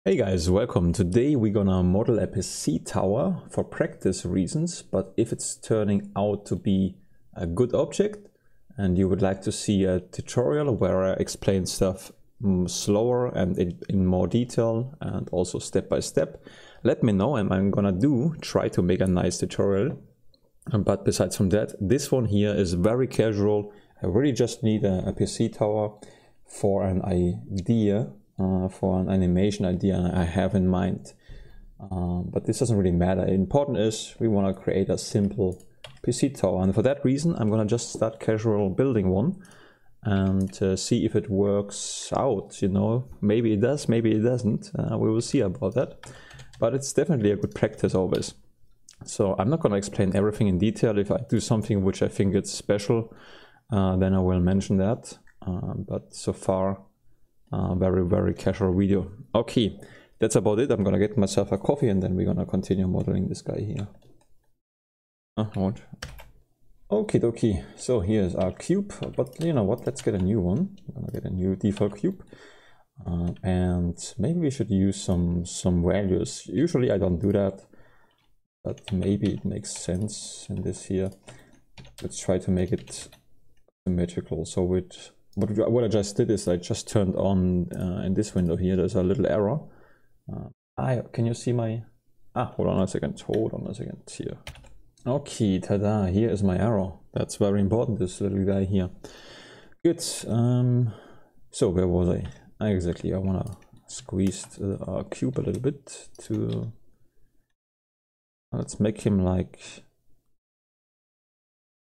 Hey guys, welcome. Today we're gonna model a PC tower for practice reasons, but if it's turning out to be a good object and you would like to see a tutorial where I explain stuff slower and in more detail and also step by step, let me know and I'm gonna try to make a nice tutorial. But besides from that, this one here is very casual. I really just need a PC tower for an idea. For an animation idea I have in mind, but this doesn't really matter. Important is we want to create a simple PC tower, and for that reason I'm gonna just start casual building one and see if it works out. You know, maybe it does, maybe it doesn't. We will see about that, but it's definitely a good practice always. So I'm not gonna explain everything in detail. If I do something which I think it's special, then I will mention that, but so far very casual video. Okay, that's about it. I'm gonna get myself a coffee and then we're gonna continue modeling this guy here. What? Okie dokie. So here's our cube, but you know what, let's get a new one. I'm gonna get a new default cube, and maybe we should use some values. Usually I don't do that, but maybe it makes sense in this here. Let's try to make it symmetrical. So with what I just did is I just turned on in this window here, there's a little error. Can you see my... hold on a second here. Okay, tada, here is my arrow. That's very important, this little guy here. Good. So where was I? Exactly, I want to squeeze our cube a little bit to... Let's make him like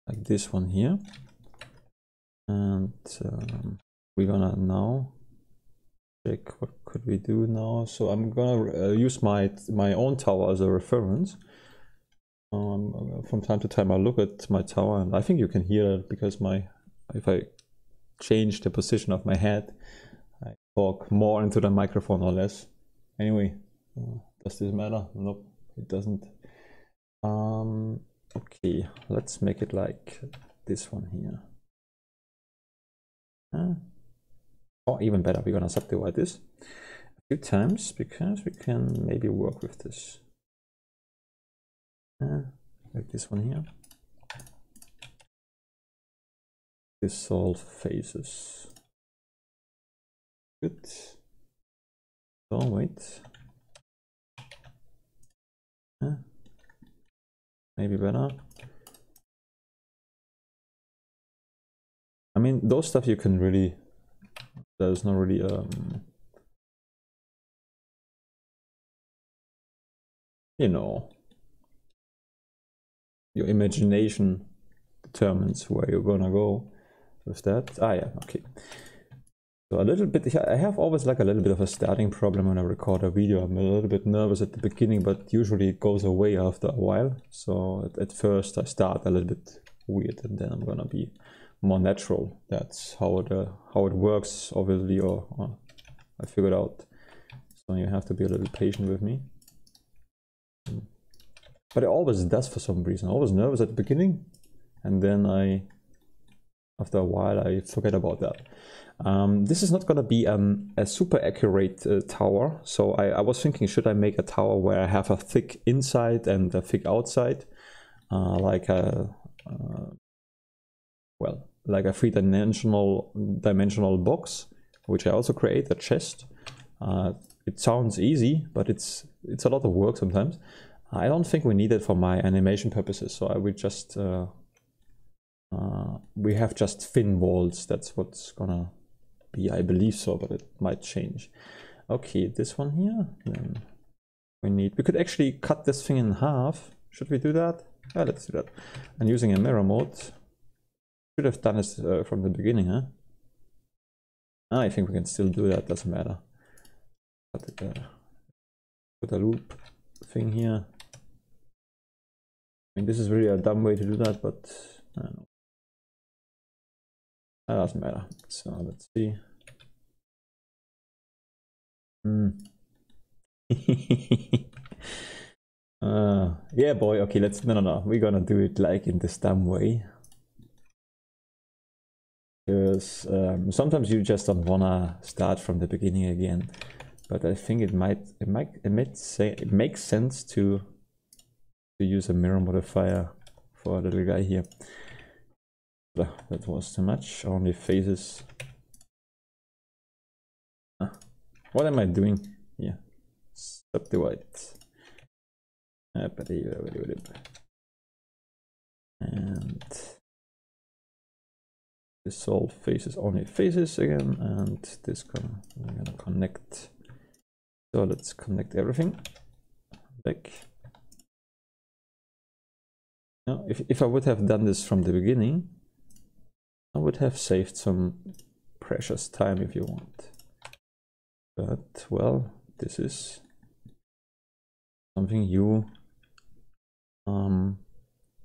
this one here. And we're gonna now check what could we do now. So I'm gonna use my own tower as a reference. From time to time I look at my tower and I think you can hear it because if I change the position of my head, I talk more into the microphone or less. Anyway, does this matter? Nope, it doesn't. Okay, let's make it like this one here. Or even better, we're gonna subdivide this a few times because we can maybe work with this. Like this one here. Dissolve faces. Good. So wait. Maybe better. I mean, those stuff you can really, there's not really, you know, your imagination determines where you're gonna go with that. Yeah, okay. So a little bit, I have always like a little bit of a starting problem when I record a video. I'm a little bit nervous at the beginning, but usually it goes away after a while. So at first I start a little bit weird and then I'm gonna be more natural. That's how it works, obviously, or I figured out. So you have to be a little patient with me. But it always does for some reason. I'm always nervous at the beginning, and then after a while I forget about that. This is not gonna be a super accurate tower. So I was thinking, should I make a tower where I have a thick inside and a thick outside, like a like a three-dimensional box, which I also create, a chest. It sounds easy, but it's a lot of work sometimes. I don't think we need it for my animation purposes, so I would just we have just thin walls. That's what's gonna be, I believe so, but it might change. Okay, this one here. Then we could actually cut this thing in half. Should we do that? Yeah, let's do that. And using a mirror mode. Should have done this from the beginning, huh? I think we can still do that, doesn't matter. Put a loop thing here. I mean, this is really a dumb way to do that, but I don't know. That doesn't matter. So let's see. Yeah, boy. Okay, no. We're gonna do it like in this dumb way. Because sometimes you just don't wanna start from the beginning again. but I think it makes sense to use a mirror modifier for a little guy here. That was too much. Only faces. What am I doing here? Subdivide. And dissolve faces, only faces again, and this we're gonna connect. So let's connect everything back. Now, if I would have done this from the beginning, I would have saved some precious time, if you want. But well, this is something you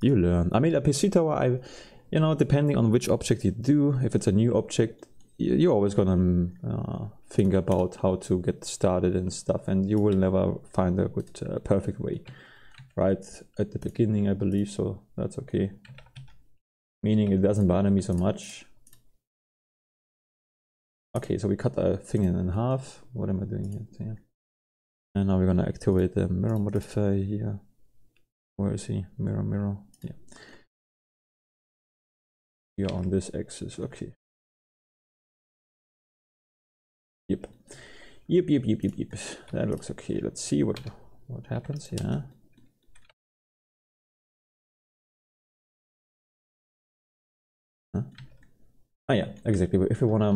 learn. I mean, a PC tower, you know, depending on which object you do, if it's a new object, you're always gonna think about how to get started and stuff, and you will never find a good perfect way right at the beginning, I believe. So that's okay, meaning it doesn't bother me so much. Okay, so we cut the thing in half. What am I doing here? And now we're gonna activate the mirror modifier here. Where is he? Mirror, yeah. Here on this axis, okay. Yep. That looks okay. Let's see what happens, yeah. Huh? Oh yeah, exactly. If we wanna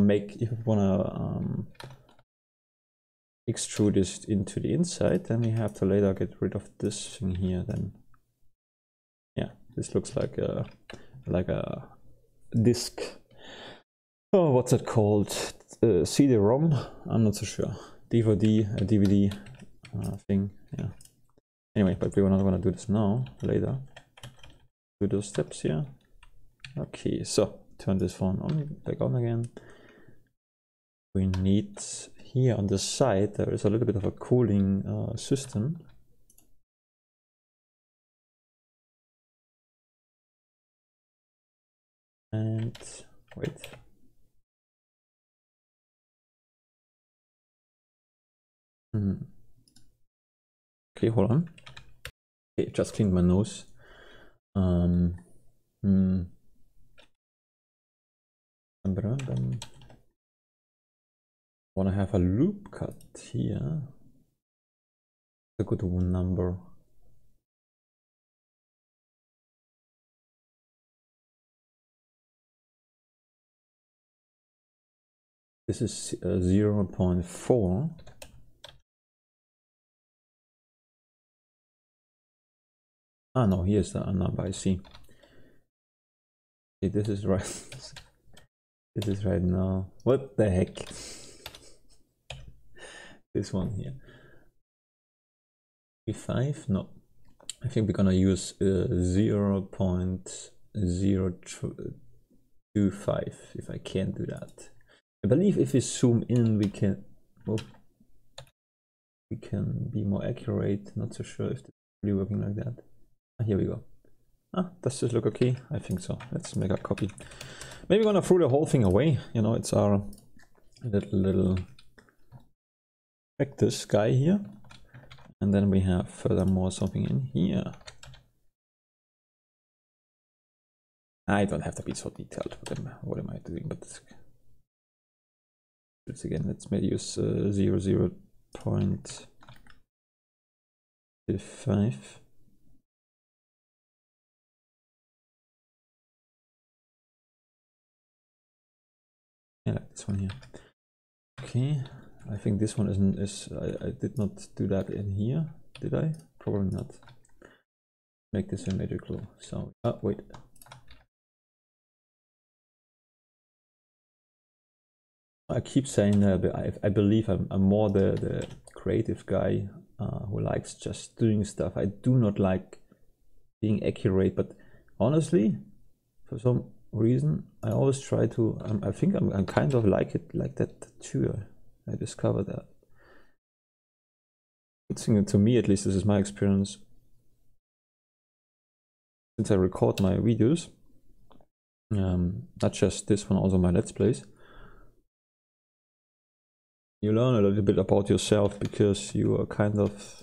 extrude this into the inside, then we have to later get rid of this thing here. Then, yeah, this looks like a disc. Oh, what's it called? CD-ROM? I'm not so sure. DVD thing. Yeah. Anyway, but we're not gonna do this now. Later. Do those steps here. Okay, so turn this phone on, back on again. We need here on the side, there is a little bit of a cooling system. And wait. Okay, hold on. Okay, just cleaned my nose. Want to have a loop cut here. A good number. This is 0.4. Ah no, here's the number. I see. Okay, this is right. This is right now. What the heck? This one here. 5? No. I think we're gonna use 0.025 if I can't do that. I believe if we zoom in we can be more accurate. Not so sure if it's really working like that. Here we go. Does this look okay? I think so. Let's make a copy. Maybe we're gonna throw the whole thing away. You know, it's our little practice guy here. And then we have furthermore something in here. I don't have to be so detailed. What am I doing? But it's again, let's maybe use 0.5. Yeah, like this one here. Okay, I think this one I did not do that in here, did I? Probably not. Make this symmetrical. So, wait. I keep saying that I believe I'm more the creative guy who likes just doing stuff. I do not like being accurate, but honestly, for some reason, I always try to. I think I'm kind of like it like that too. I discovered that. Good thing to me, at least, this is my experience. Since I record my videos, not just this one, also my Let's Plays. you learn a little bit about yourself because you are kind of,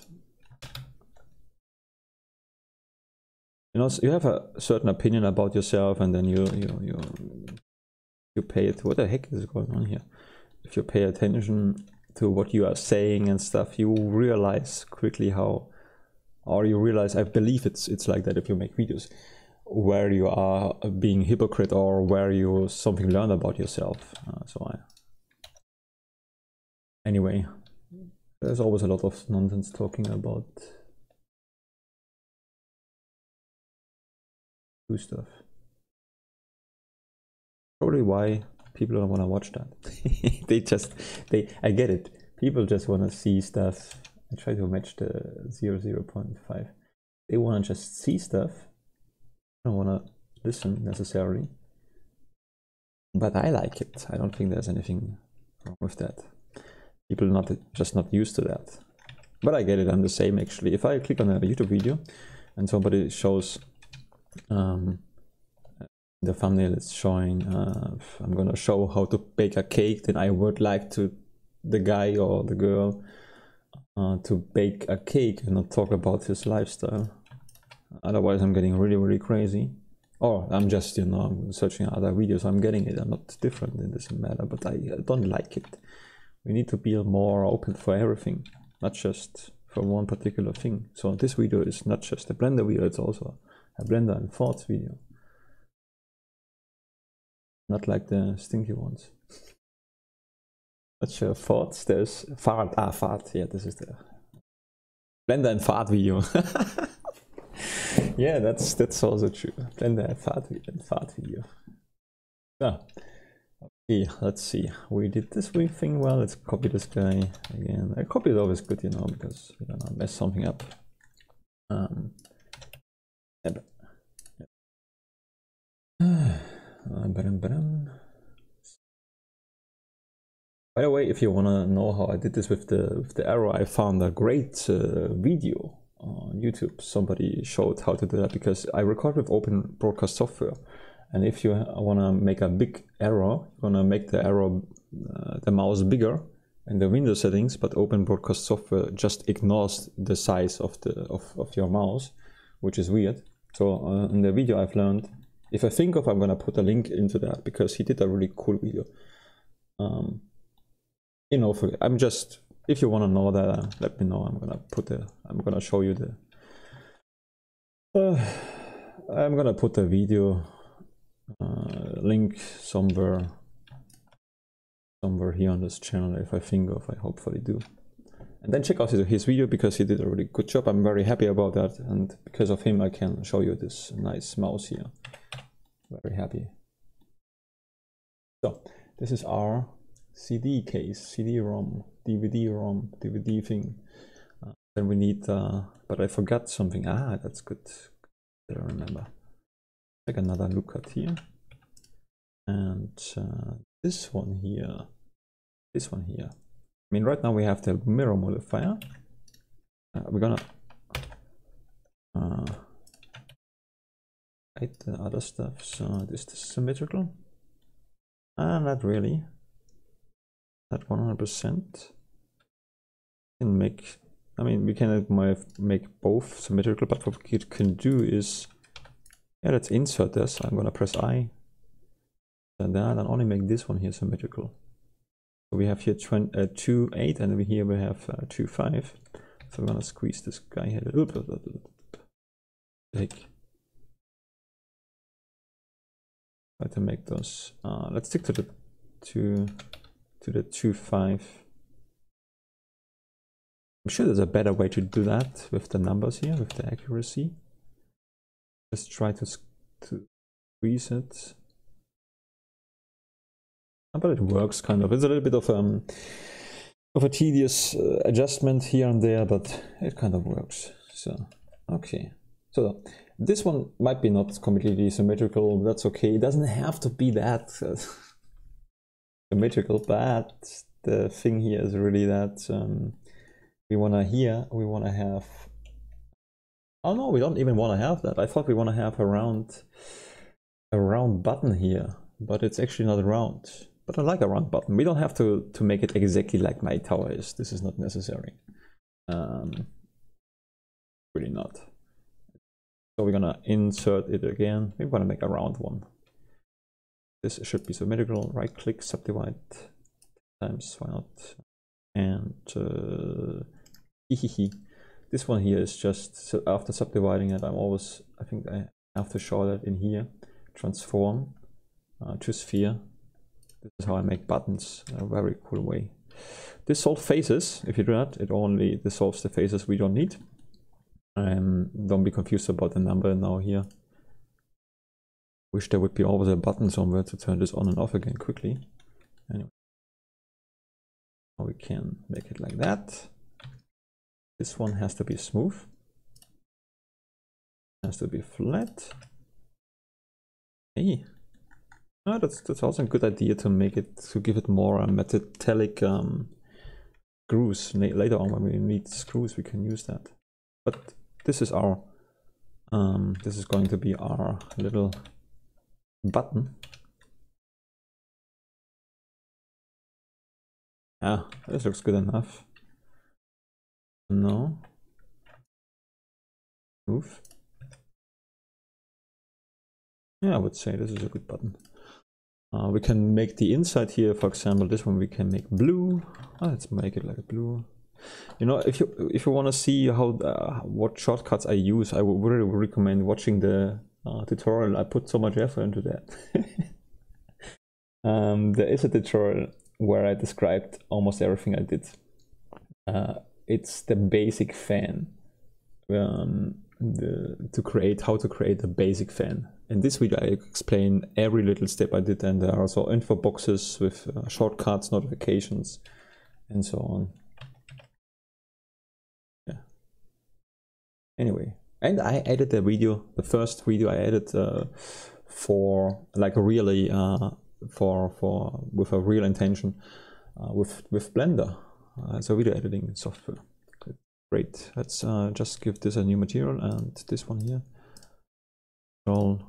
you know, you have a certain opinion about yourself, and then you pay it. What the heck is going on here? If you pay attention to what you are saying and stuff, you realize quickly how, or you realize, I believe it's like that if you make videos, where you are being hypocrite or where you something learn about yourself. Anyway, there's always a lot of nonsense talking about stuff. Probably why people don't want to watch that. I get it. People just want to see stuff. I try to match the 0.5. They want to just see stuff. I don't want to listen necessarily. But I like it. I don't think there's anything wrong with that. People just not used to that. But I get it. I'm the same actually. If I click on a YouTube video and somebody shows the thumbnail is showing, I'm gonna show how to bake a cake, then I would like to the guy or the girl to bake a cake and not talk about his lifestyle. Otherwise I'm getting really crazy. Or I'm just, you know, I'm searching other videos, I'm getting it. I'm not different in this matter, but I don't like it. We need to be more open for everything, not just for one particular thing. So this video is not just a Blender video, it's also a Blender and thoughts video. Not like the stinky ones. That's your thoughts. There's fart. Fart. Yeah, this is the Blender and fart video. Yeah, that's also true. Blender and fart video. Yeah. Okay, let's see. We did this thing well. Let's copy this guy again. A copy is always good, you know, because we don't want to mess something up. By the way, if you want to know how I did this with the arrow, I found a great video on YouTube. Somebody showed how to do that because I record with open broadcast software. And if you want to make a big arrow, you want to make the arrow, the mouse bigger in the window settings, but open broadcast software just ignores the size of your mouse, which is weird. So in the video I've learned, if I think of, I'm gonna put a link into that because he did a really cool video. You know, I'm just, if you want to know that, let me know. I'm gonna show you the. I'm gonna put a video link somewhere here on this channel if I think of. I hopefully do. And then check out his video because he did a really good job. I'm very happy about that, and because of him I can show you this nice mouse here. Very happy. So this is our CD case, CD-ROM, DVD-ROM, DVD thing. Then we need, but I forgot something. Ah, that's good. I remember. Take another look at here, and this one here. I mean, right now we have the mirror modifier. We're gonna hide the other stuff. So this is symmetrical. Not really. Not 100%. Can make. I mean, we can make both symmetrical, but what we can do is, yeah, let's insert this. I'm gonna press I, and then only make this one here symmetrical. So we have here 2.8, and over here we have 2.5. So I'm gonna squeeze this guy here. Try to make those. Let's stick to the 2.5. I'm sure there's a better way to do that with the numbers here, with the accuracy. Just try to squeeze it. But it works kind of. It's a little bit of a tedious adjustment here and there, but it kind of works. So okay. So this one might be not completely symmetrical. But that's okay. It doesn't have to be that symmetrical, but the thing here is really that we want to have. Oh no, we don't even want to have that. I thought we want to have a round button here, but it's actually not round. But I like a round button. We don't have to make it exactly like my tower is. This is not necessary. Really not. So we're gonna insert it again. We're gonna make a round one. This should be symmetrical. Right click, subdivide times, why not? And this one here is just, so after subdividing it, I think I have to show that in here. Transform to sphere. This is how I make buttons in a very cool way. Dissolve faces. If you do that, it only dissolves the faces we don't need. Don't be confused about the number now here. Wish there would be always a button somewhere to turn this on and off again quickly. Anyway, now we can make it like that. This one has to be smooth. Has to be flat. Hey, oh, that's also a good idea to make it, to give it more metallic screws. Later on, when we need screws, we can use that. But this is our this is going to be our little button. Ah, this looks good enough. No. Move. Yeah, I would say this is a good button. We can make the inside here, for example, this one we can make blue. Let's make it like a blue. You know, if you want to see how what shortcuts I use, I would really recommend watching the tutorial. I put so much effort into that. There is a tutorial where I described almost everything I did. It's the basic fan. How to create a basic fan. In this video I explain every little step I did, and there are also info boxes with shortcuts, notifications, and so on. Yeah. Anyway, and I added a video, the first video I added for like really with a real intention with Blender. It's a video editing software. Great. Let's just give this a new material, and this one here. I'll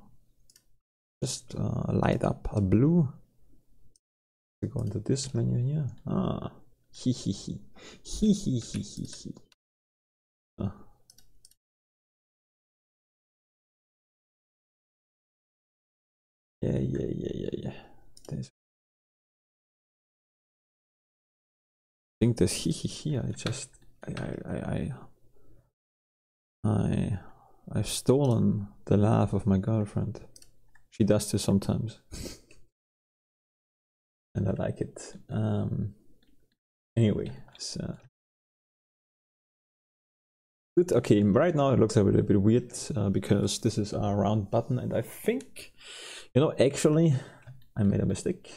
just light up a blue. We go into this menu here. He. Yeah. This. I think this he. I've stolen the laugh of my girlfriend. She does this sometimes. And I like it. Anyway, so good. Okay, right now it looks a little bit weird because this is a round button, and I think, you know, actually I made a mistake,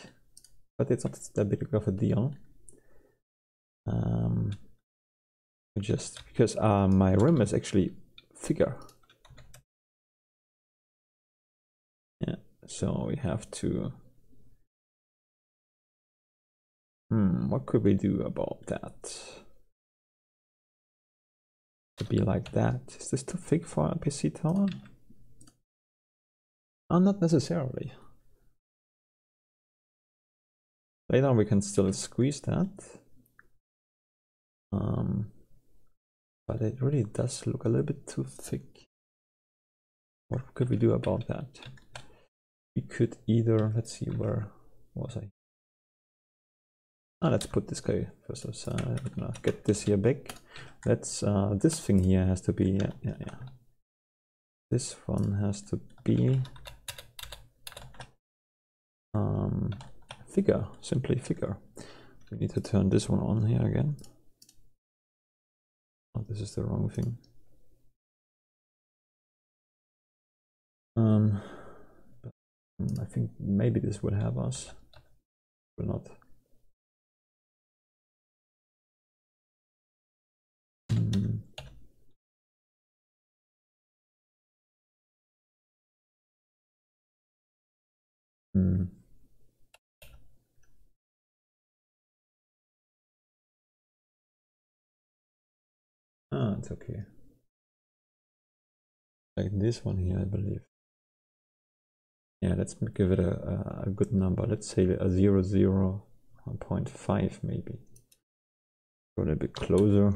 but it's not that big of a deal. Just because my rim is actually figure. Yeah, so we have to. What could we do about that? To be like that. Is this too thick for a PC tower? Not necessarily. Later we can still squeeze that. But it really does look a little bit too thick. What could we do about that? We could either, let's see, where was I? Let's put this guy first aside. I'm gonna get this here back. Let's this thing here has to be yeah. This one has to be figure, simply figure. We need to turn this one on here again. Oh, this is the wrong thing. I think maybe this will have us. Will not. It's okay. Like this one here, I believe. Yeah, let's give it a good number. Let's say a 0.5 maybe. Go a little bit closer.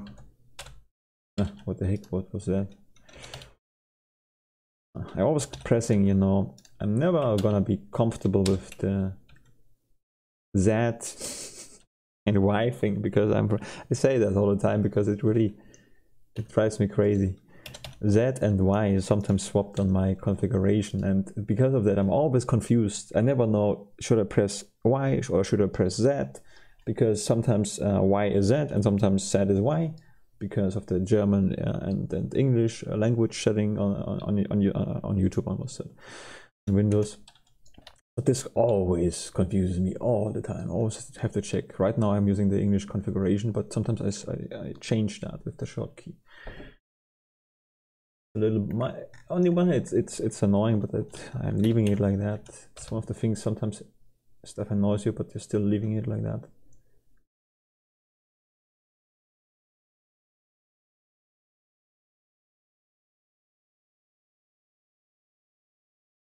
What the heck, what was that? I always pressing, you know, I'm never gonna be comfortable with the Z and Y thing, because I say that all the time because it drives me crazy. Z and Y is sometimes swapped on my configuration, and because of that I'm always confused. I never know, should I press Y or should I press Z, because sometimes Y is Z and sometimes Z is Y, because of the German and English language setting on YouTube, almost said, in Windows. But this always confuses me all the time. I always have to check. Right now I'm using the English configuration, but sometimes I change that with the short key. Only when it's annoying, but I'm leaving it like that. It's one of the things, sometimes stuff annoys you, but you're still leaving it like that.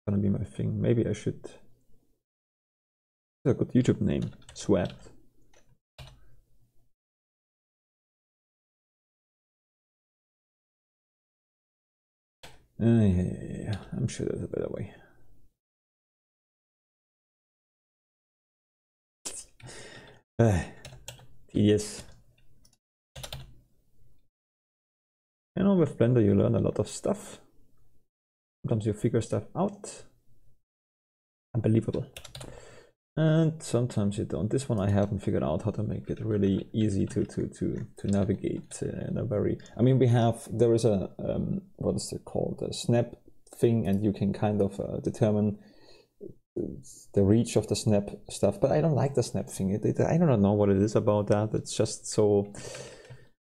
Gonna be my thing. Maybe I should. It's a good YouTube name, Swapped. Yeah, I'm sure there's a better way. Tedious. You know, with Blender you learn a lot of stuff. Sometimes you figure stuff out. Unbelievable. And sometimes you don't. This one I haven't figured out how to make it really easy to navigate in a very. I mean, there is a what is it called, a snap thing, and you can kind of determine the reach of the snap stuff. But I don't like the snap thing. I don't know what it is about that. It's just so.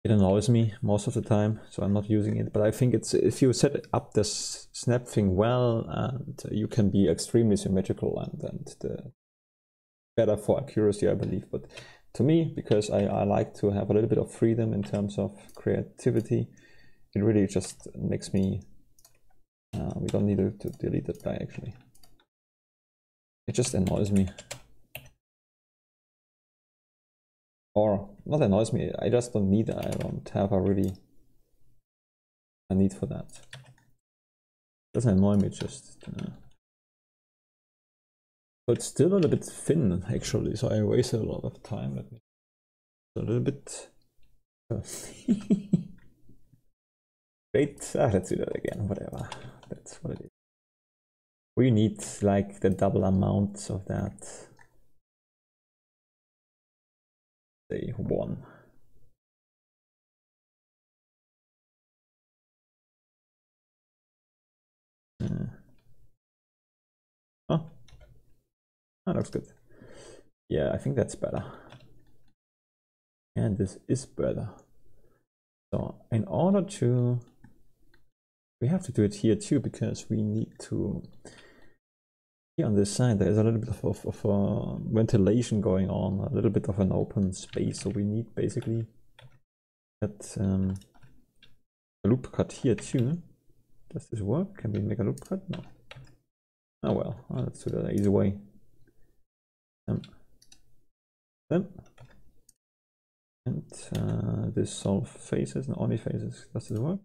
It annoys me most of the time, so I'm not using it. But I think it's, if you set up this snap thing well, and you can be extremely symmetrical and the better for accuracy, I believe. But to me, because I like to have a little bit of freedom in terms of creativity, it really just makes me. We don't need to delete that guy actually. It just annoys me. Or not annoys me, I just don't need it. I don't have a need for that. It doesn't annoy me, just but it's still a little bit thin actually, so I wasted a lot of time. Let me a little bit great. Let's do that again, whatever. That's what it is. We need like the double amount of that. Say 1. Oh, that looks good. Yeah, I think that's better. And this is better. So in order to, we have to do it here too, because we need to, here on this side there's a little bit of ventilation going on, a little bit of an open space, so we need basically that a loop cut here too. Does this work? Can we make a loop cut? No. Oh well, let's do that easy way. And dissolve faces, and only faces. Does this work?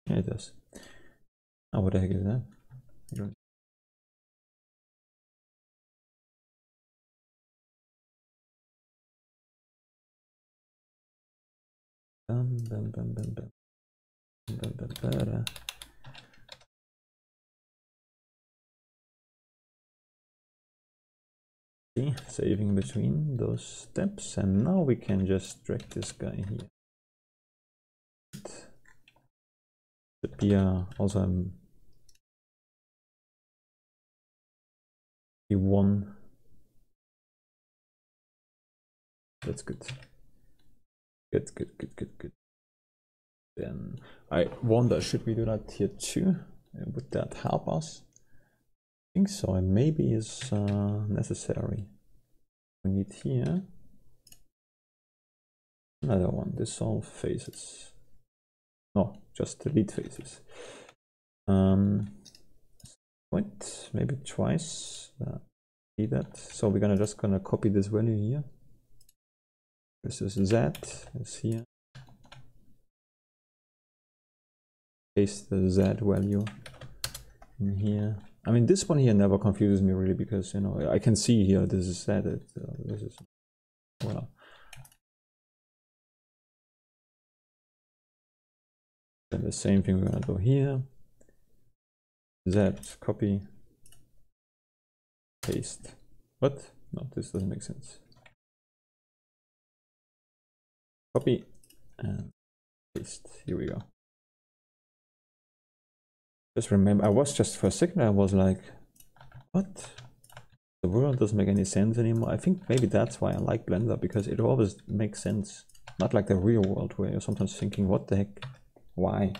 Yeah, it does. Oh, what the heck is that? See, saving between those steps, and now we can just drag this guy here. Disappear. Also, E1. That's good. Good. Then I wonder, should we do that here too? Would that help us? I think so, and maybe it's necessary. We need here another one, dissolve faces. No, just delete faces. Well, wait, maybe twice. See that? So we're just gonna copy this value here. This is Z, is here. Paste the Z value in here. I mean, this one here never confuses me really, because you know I can see here this is Z. This is well. Then the same thing we're gonna do here. Z, copy, paste. What? No, this doesn't make sense. Copy and paste. Here we go. Just remember, I was just for a second, I was like, what? The world doesn't make any sense anymore. I think maybe that's why I like Blender, because it always makes sense. Not like the real world where you're sometimes thinking, what the heck? Why?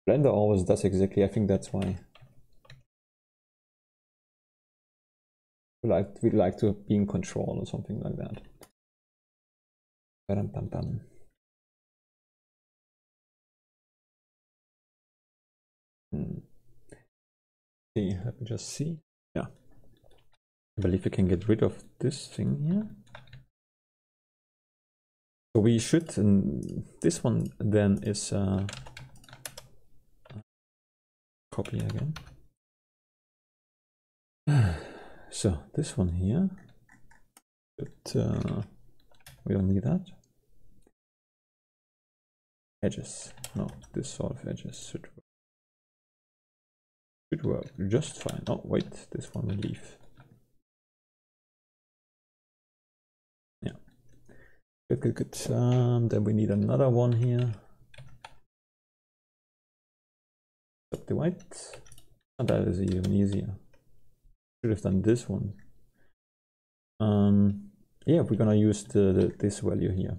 Blender always does exactly. I think that's why. We like to be in control or something like that. Ba-dum-bum-bum. See, let me just see. Yeah. I believe we can get rid of this thing here. So we should, this one then is copy again. So this one here, but we don't need that. Edges, no, this sort of edges should work just fine. Oh wait, this one will leave. Yeah, good. Then we need another one here. Up the white, and that is even easier. Should have done this one. Yeah, we're gonna use this value here.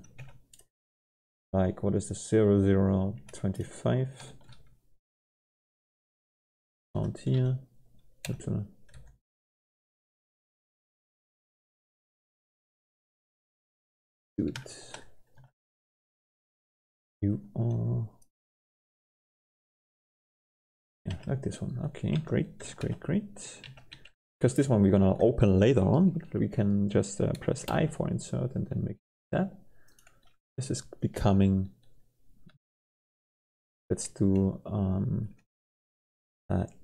Like, what is the 0025? Count here. Oops, do it. You are. Yeah, like this one. Okay, great. Because this one we're gonna open later on, but we can just press I for insert and then make that. This is becoming. Let's do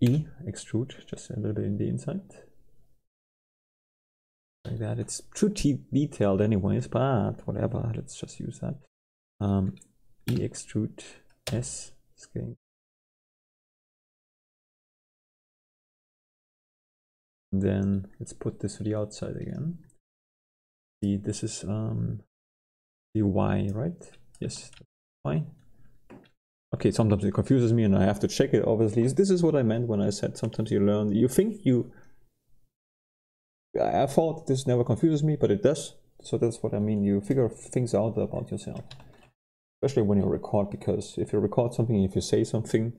E extrude just a little bit in the inside. Like that. It's too detailed anyways, but whatever. Let's just use that. E extrude S scale. And then let's put this to the outside again. See, this is the Y, right? Yes, Y. Okay, sometimes it confuses me and I have to check it, obviously. This is what I meant when I said sometimes you learn, you think you... I thought this never confuses me, but it does. So that's what I mean, you figure things out about yourself. Especially when you record, because if you record something, if you say something,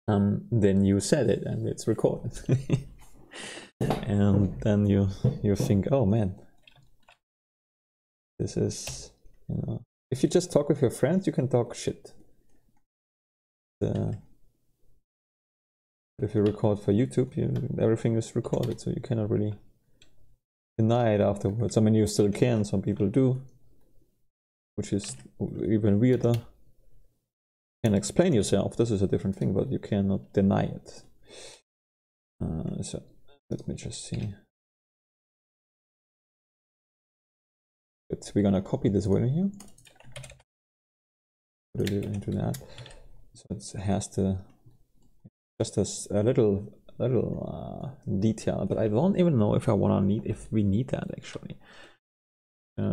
then you said it and it's recorded. And then you think, oh man, this is, you know, if you just talk with your friends, you can talk shit. But if you record for YouTube, everything is recorded, so you cannot really deny it afterwards. I mean, you still can, some people do, which is even weirder. You can explain yourself, this is a different thing, but you cannot deny it. So let me just see. But we're gonna copy this value here. Put it into that. So it has to just a little detail, but I don't even know if we need that actually.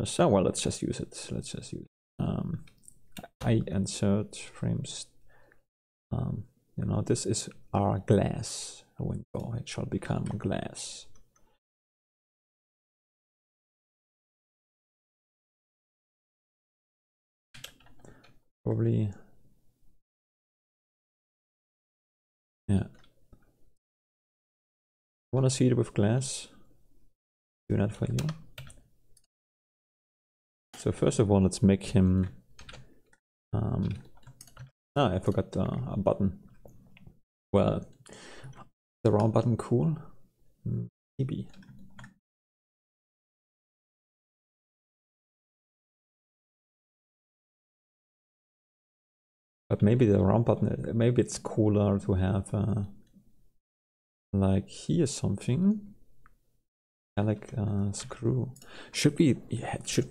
So well, let's just use it. Let's just use it. I insert frames. You know, this is our glass window. It shall become glass. Probably. Yeah. Want to see it with glass? Do that for you. So first of all, let's make him. I forgot a button. Well, The round button cool? Maybe. But maybe the round button, maybe it's cooler to have like here something. Metallic screw. Should we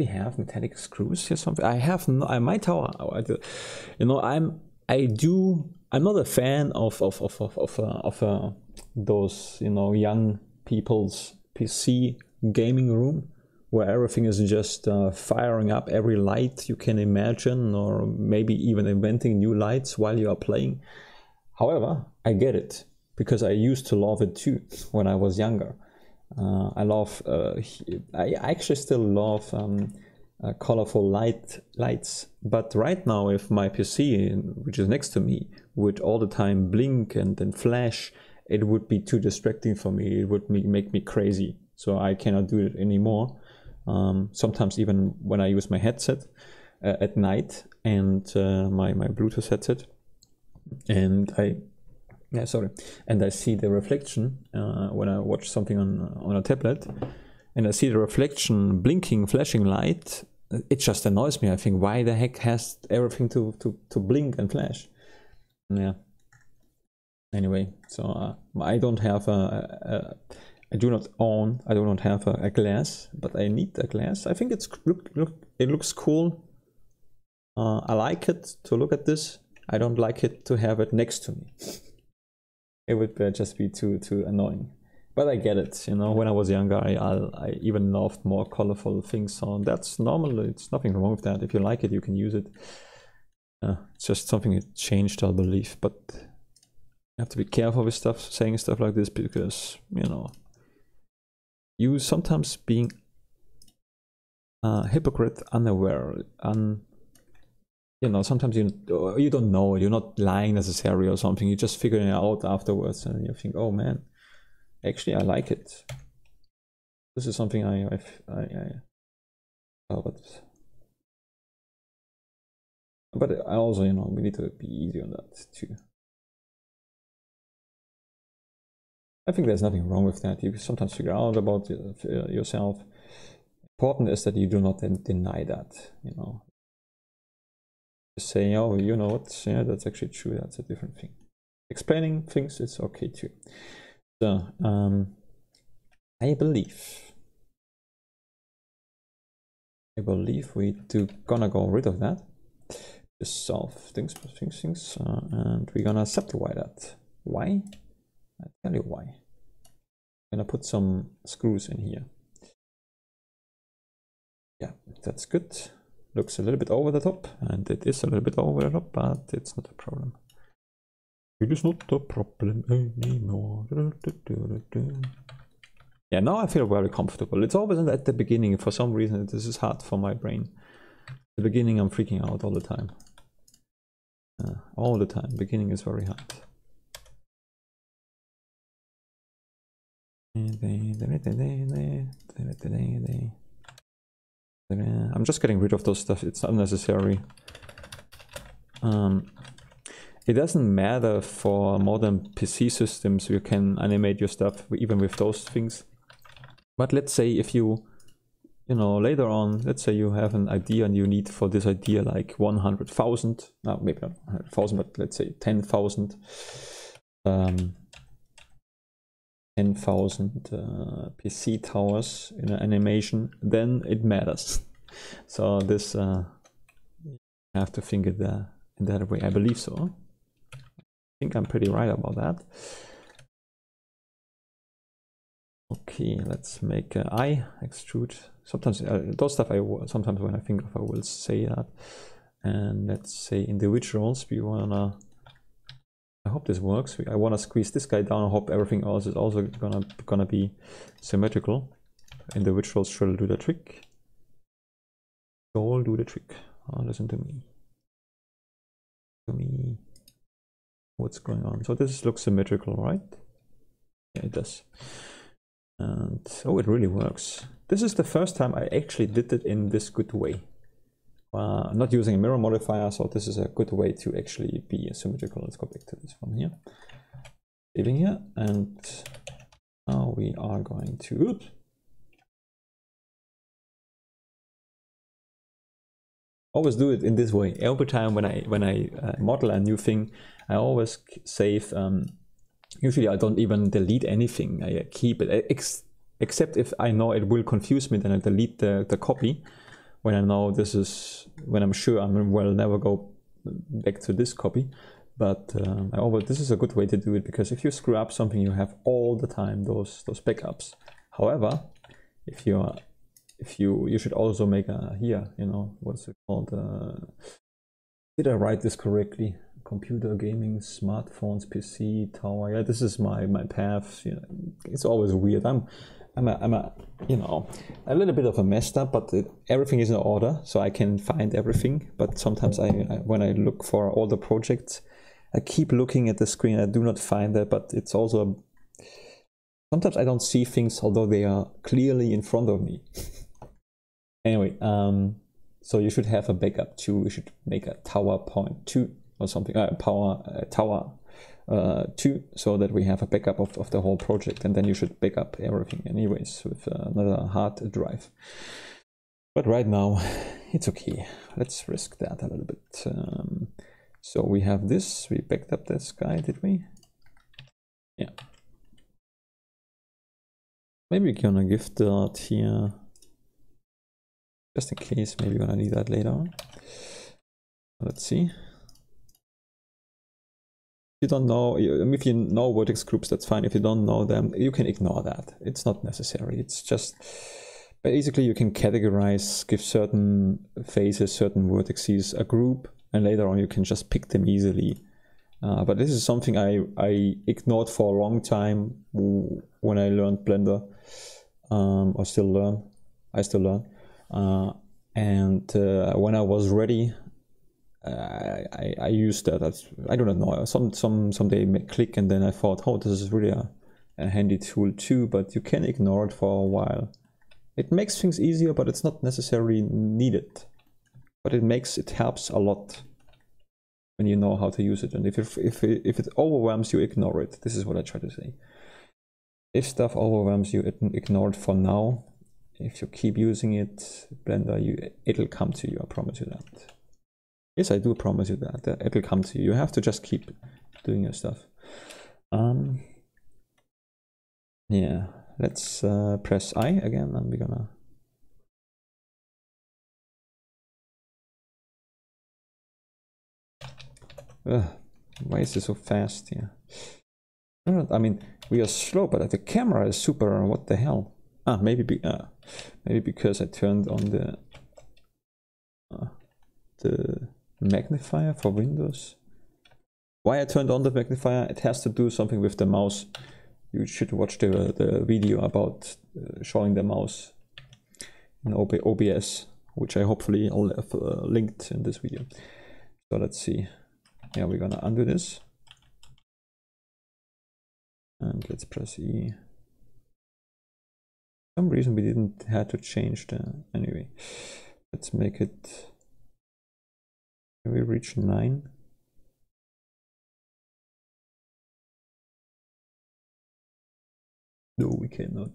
have metallic screws here? Something I have. No, I might. You know, I'm not a fan of those, you know, young people's PC gaming room where everything is just firing up every light you can imagine, or maybe even inventing new lights while you are playing. However, I get it because I used to love it too when I was younger. I actually still love colorful lights, but right now if my PC, which is next to me, would all the time blink and then flash, it would be too distracting for me. It would make me crazy, so I cannot do it anymore. Sometimes even when I use my headset at night and my Bluetooth headset, and I see the reflection when I watch something on a tablet, and I see the reflection blinking, flashing light. It just annoys me. I think, why the heck has everything to blink and flash? Yeah. Anyway, so I don't have I do not have a glass, but I need a glass. I think it looks cool. I like it to look at this. I don't like it to have it next to me. It would just be too annoying. But I get it, you know, when I was younger, I even loved more colorful things, so that's normal. It's nothing wrong with that. If you like it, you can use it. It's just something that changed, I believe. But you have to be careful with saying stuff like this, because, you know, you sometimes being a hypocrite, unaware, you know, sometimes you don't know, you're not lying necessarily or something, you're just figuring it out afterwards, and you think, oh man, actually I like it. This is something but I also, you know, we need to be easy on that too. I think there's nothing wrong with that. You sometimes figure out about yourself. Important is that you do not deny that, you know. Just saying, oh, you know what, yeah, that's actually true, that's a different thing. Explaining things is okay too. So, I believe we gonna go rid of that. Just solve things, and we're gonna subdivide that. Why? I'll tell you why. I'm gonna put some screws in here. Yeah, that's good. Looks a little bit over the top, and it is a little bit over the top, but it's not a problem. It is not a problem anymore. Yeah, now I feel very comfortable. It's always at the beginning. For some reason, this is hard for my brain. At the beginning, I'm freaking out all the time. All the time. Beginning is very hard. I'm just getting rid of those stuff. It's unnecessary. It doesn't matter for modern PC systems. You can animate your stuff even with those things. But let's say if you know, later on, let's say you have an idea and you need for this idea like 100,000, no, maybe not 100,000, but let's say 10,000 PC towers in an animation, then it matters. So this you have to think it in that way. I believe so. I think I'm pretty right about that. Okay, let's make an eye extrude. Sometimes those stuff sometimes when I think of, I will say that. And let's say individuals. We wanna. I hope this works. I wanna squeeze this guy down. I hope everything else is also gonna be symmetrical. Individuals should do the trick. All do the trick. Oh, listen to me. What's going on? So this looks symmetrical, right? Yeah, it does. And oh, it really works. This is the first time I actually did it in this good way. Not using a mirror modifier, so this is a good way to actually be symmetrical. Let's go back to this one here. Saving here, and now we are going to, oops. Always do it in this way. Every time when I model a new thing, I always save. Usually I don't even delete anything. I keep it, except if I know it will confuse me, then I delete the copy. When I know when I'm sure I will never go back to this copy. But this is a good way to do it, because if you screw up something, you have all the time those backups. However, you should also make a here, you know, what's it called? Did I write this correctly? Computer, gaming, smartphones, PC, tower. Yeah, this is my path. You know, it's always weird. I'm a you know, a little bit of a messed up, but everything is in order, so I can find everything. But sometimes when I look for all the projects, I keep looking at the screen. I do not find that, but it's also sometimes I don't see things, although they are clearly in front of me. Anyway, so you should have a backup too. You should make a tower point 2 or something, tower 2, so that we have a backup of the whole project, and then you should back up everything anyways with another hard drive. But right now it's okay. Let's risk that a little bit. So we have this. We backed up this guy, did we? Yeah. Maybe we're gonna give that here, just in case. Maybe we're gonna need that later on. Let's see. If you don't know, if you know vertex groups, that's fine. If you don't know them, you can ignore that. It's not necessary. It's just basically you can categorize, give certain faces, certain vertices a group, and later on you can just pick them easily. But this is something I ignored for a long time when I learned Blender, or still learn. I still learn. And when I was ready, I used that. I do not know. Someday it may click, and then I thought, oh, this is really a handy tool too. But you can ignore it for a while. It makes things easier, but it's not necessarily needed. But it helps a lot when you know how to use it. And if it overwhelms you, ignore it. This is what I try to say. If stuff overwhelms you, ignore it for now. If you keep using it, Blender, it'll come to you. I promise you that. Yes, I do promise you that. It'll come to you. You have to just keep doing your stuff. Yeah, let's press I again, and we're gonna. Why is it so fast here? I mean, we are slow, but the camera is super. What the hell? Maybe because I turned on the magnifier for Windows. Why I turned on the magnifier? It has to do something with the mouse. You should watch the video about showing the mouse in OBS, which I hopefully will have linked in this video. So let's see. Yeah, we're gonna undo this. And let's press E. For some reason we didn't have to change anyway. Let's make it. Can we reach 9? No, we cannot.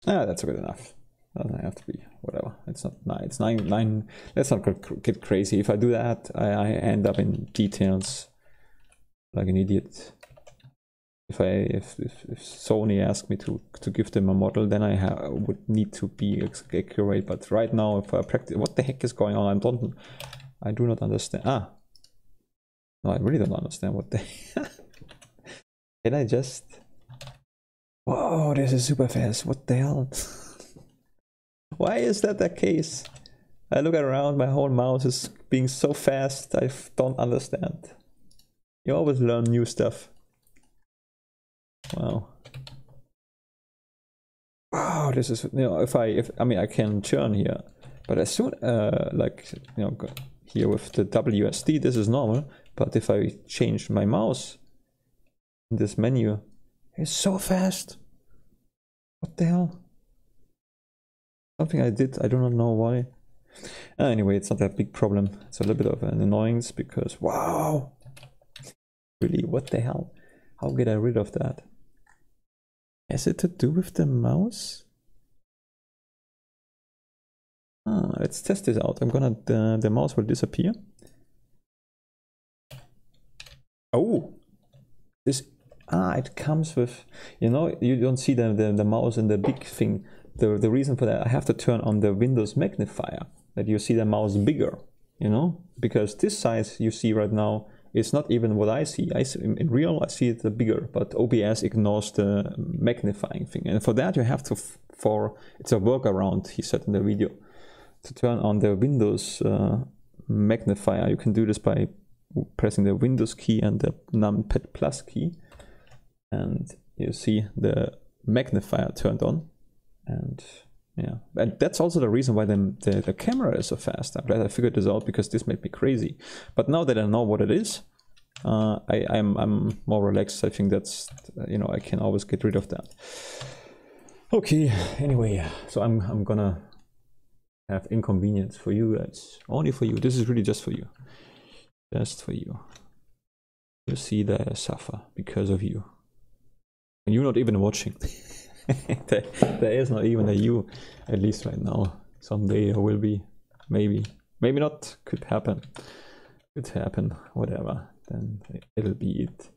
That's good enough. Doesn't have to be, whatever. It's not 9. It's 9. Let's not get crazy. If I do that, I end up in details like an idiot. If Sony asked me to give them a model, then I would need to be accurate. But right now, if I practice, what the heck is going on? I do not understand. No, I really don't understand what the. Can I just? Whoa, this is super fast. What the hell? Why is that the case? I look around, my whole mouse is being so fast. I don't understand. You always learn new stuff. Wow. Wow, this is, you know, I mean I can turn here, but as soon like, you know, here with the WSD, this is normal. But if I change my mouse in this menu, it's so fast. What the hell? Something I did, I do not know why. Anyway, it's not that big problem. It's a little bit of an annoyance because, wow, really, what the hell? How get I rid of that? Has it to do with the mouse? Let's test this out. I'm gonna, the mouse will disappear. Oh, this, it comes with, you know, you don't see the mouse in the big thing. The reason for that, I have to turn on the Windows Magnifier, that you see the mouse bigger, you know, because this size you see right now is not even what I see. In real, I see it bigger, but OBS ignores the magnifying thing. And for that, you have to, it's a workaround, he said in the video, to turn on the Windows Magnifier. You can do this by pressing the Windows key and the numpad plus key, and you see the magnifier turned on. And yeah, and that's also the reason why the camera is so fast. I'm glad I figured this out, because this made me crazy. But now that I know what it is, I'm more relaxed. I think that's, you know, I can always get rid of that. Okay, anyway, so I'm gonna have inconvenience for you guys, only for you. This is really just for you. Just for you. You see that I suffer because of you. And you're not even watching. there is not even a you, at least right now. Someday there will be. Maybe. Maybe not. Could happen. Could happen. Whatever. Then it'll be it.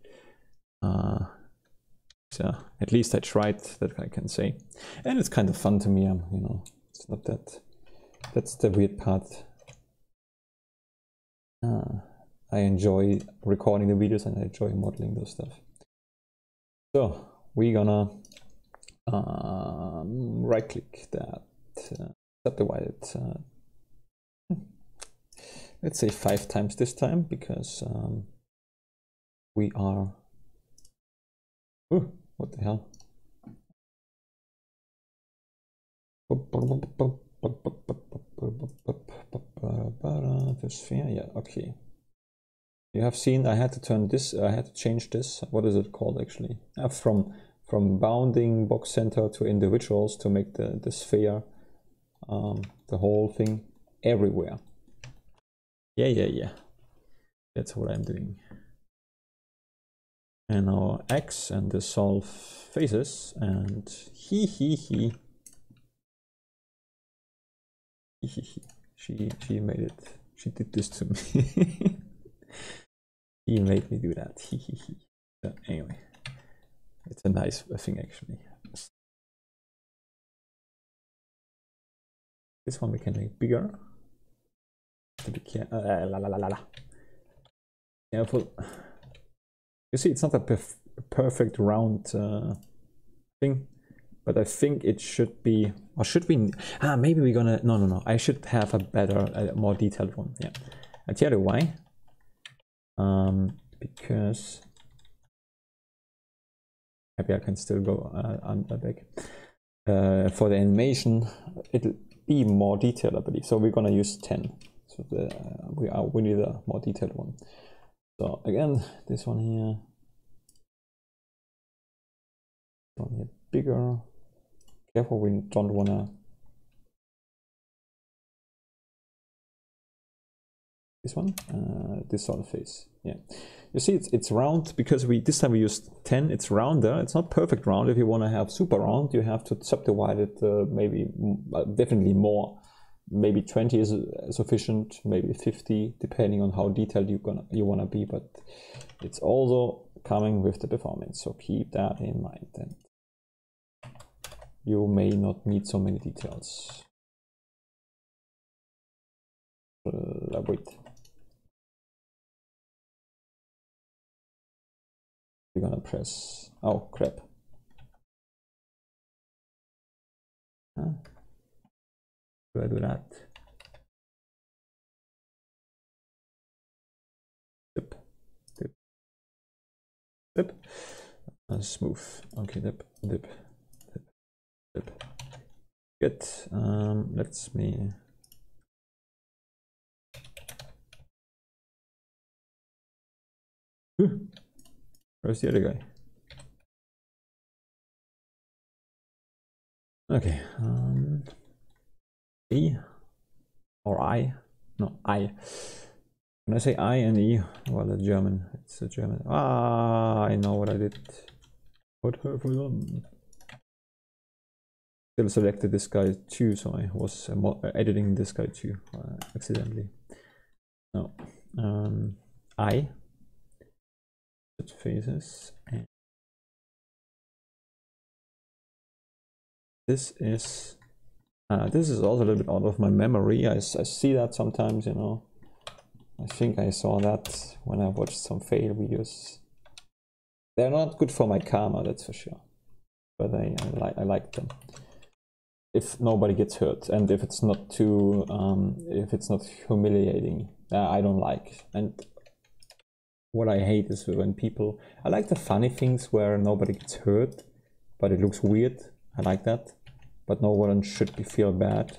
So at least I tried, that I can say. And it's kind of fun to me. You know, it's not that. That's the weird part. I enjoy recording the videos and I enjoy modeling those stuff. So we're gonna right click that, subdivide it, let's say 5 times this time, because we are, what the hell? The sphere, yeah, okay. You have seen I had to turn this, I had to change this. What is it called actually? From bounding box center to individuals to make the sphere, the whole thing everywhere. Yeah. That's what I'm doing. And now X and the solve faces, and he. She made it. She did this to me. He made me do that. So anyway, it's a nice thing actually. This one we can make bigger. To be careful. You see, it's not a perfect round thing, but I think it should be. Or should we? Maybe we're gonna. No. I should have a better, more detailed one. Yeah, I tell you why. Because maybe I can still go under back. For the animation, it'll be more detailed, I believe. So we're gonna use 10. So we need a more detailed one. So again, this one here bigger. Careful, we don't wanna. This one, this sort of face. Yeah, you see, it's round because this time we used 10. It's rounder. It's not perfect round. If you want to have super round, you have to subdivide it. Maybe definitely more. Maybe 20 is sufficient. Maybe 50, depending on how detailed you wanna be. But it's also coming with the performance. So keep that in mind. And you may not need so many details. Wait. We're gonna press, oh crap. Do I do that? Dip. Smooth. Okay, dip. Good. Let's me. Where's the other guy? Okay. E. or I. No, I. When I say I and E, well, the German, it's a German. Ah, I know what I did. What have I done? Still selected this guy too, so I was editing this guy too, accidentally. No, I. Faces. And this is also a little bit out of my memory. I see that sometimes, you know. I think I saw that when I watched some fail videos. They're not good for my karma, that's for sure. But I like them. If nobody gets hurt and if it's not too, if it's not humiliating, I don't like. And what I hate is when people, I like the funny things where nobody gets hurt, but it looks weird. I like that. But no one should feel bad.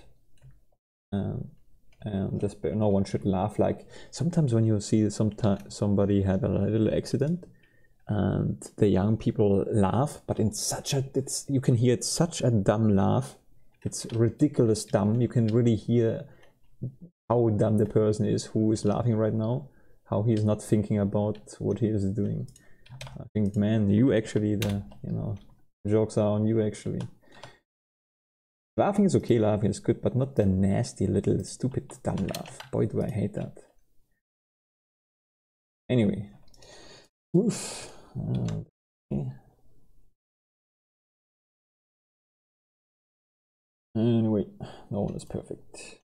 And no one should laugh. Like sometimes when you see somebody had a little accident and the young people laugh, but in such a, you can hear it's such a dumb laugh. It's ridiculous dumb. You can really hear how dumb the person is who is laughing right now, how he's not thinking about what he is doing. I think, man, you actually, jokes are on you actually. Laughing is okay, laughing is good, but not the nasty little stupid dumb laugh. Boy, do I hate that. Anyway. Oof. Okay. Anyway, no one is perfect.